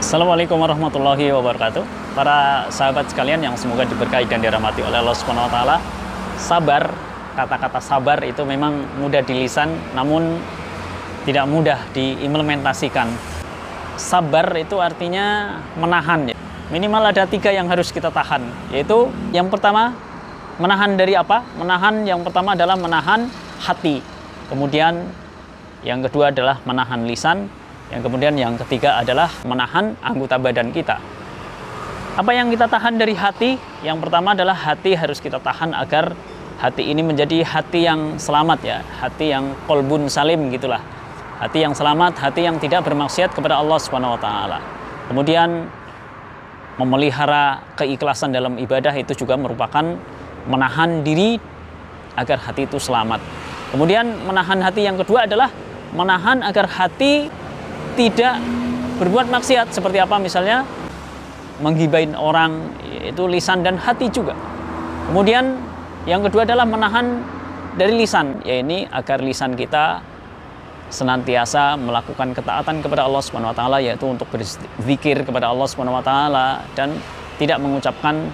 Assalamualaikum warahmatullahi wabarakatuh. Para sahabat sekalian yang semoga diberkahi dan dirahmati oleh Allah Subhanahu wa taala. Sabar, kata-kata sabar itu memang mudah di lisan namun tidak mudah diimplementasikan. Sabar itu artinya menahan. Minimal ada 3 yang harus kita tahan, yaitu yang pertama menahan dari apa? Menahan yang pertama adalah menahan hati. Kemudian yang kedua adalah menahan lisan. Yang kemudian yang ketiga adalah menahan anggota badan kita. Apa yang kita tahan dari hati? Yang pertama adalah hati harus kita tahan agar hati ini menjadi hati yang selamat ya, hati yang qalbun salim gitulah. Hati yang selamat, hati yang tidak bermaksiat kepada Allah Subhanahu wa taala. Kemudian memelihara keikhlasan dalam ibadah itu juga merupakan menahan diri agar hati itu selamat. Kemudian menahan hati yang kedua adalah menahan agar hati tidak berbuat maksiat. Seperti apa misalnya menggibain orang, itu lisan dan hati juga. Kemudian yang kedua adalah menahan dari lisan, yaitu agar lisan kita senantiasa melakukan ketaatan kepada Allah Subhanahu wa taala, yaitu untuk berzikir kepada Allah Subhanahu wa taala dan tidak mengucapkan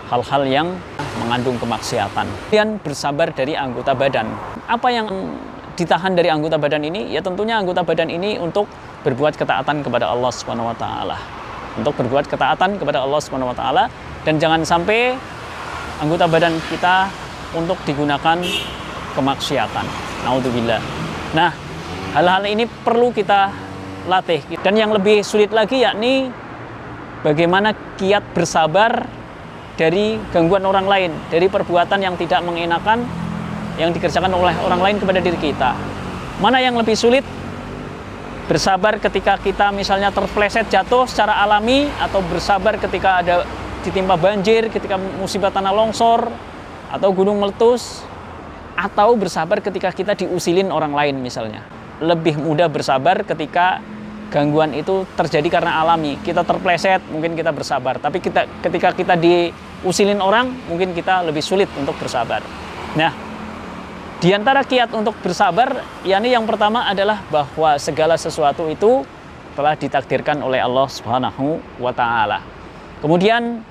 hal-hal yang mengandung kemaksiatan. Kemudian bersabar dari anggota badan. Apa yang ditahan dari anggota badan ini? Ya tentunya anggota badan ini untuk berbuat ketaatan kepada Allah Subhanahu wa taala. Untuk berbuat ketaatan kepada Allah Subhanahu wa taala, dan jangan sampai anggota badan kita untuk digunakan kemaksiatan. Naudzubillah. Nah, hal-hal ini perlu kita latih. Dan yang lebih sulit lagi yakni bagaimana kiat bersabar dari gangguan orang lain, dari perbuatan yang tidak mengenakan yang dikerjakan oleh orang lain kepada diri kita. Mana yang lebih sulit? Bersabar ketika kita misalnya terpleset jatuh secara alami, atau bersabar ketika ada ditimpa banjir, ketika musibah tanah longsor atau gunung meletus, atau bersabar ketika kita diusilin orang lain misalnya. Lebih mudah bersabar ketika gangguan itu terjadi karena alami. Kita terpleset, mungkin kita bersabar. Tapi ketika kita diusilin orang, mungkin kita lebih sulit untuk bersabar. Nah, di antara kiat untuk bersabar, yakni yang pertama adalah bahwa segala sesuatu itu telah ditakdirkan oleh Allah Subhanahu wa taala. Kemudian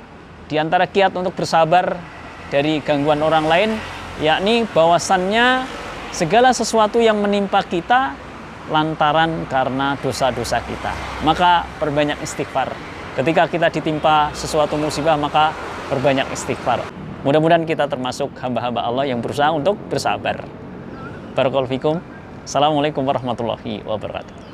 di antara kiat untuk bersabar dari gangguan orang lain, yakni bahwasannya segala sesuatu yang menimpa kita lantaran karena dosa-dosa kita. Maka perbanyak istighfar. Ketika kita ditimpa sesuatu musibah, maka perbanyak istighfar. Mudah-mudahan kita termasuk hamba-hamba Allah yang berusaha untuk bersabar. Barakallahu fikum. Assalamualaikum warahmatullahi wabarakatuh.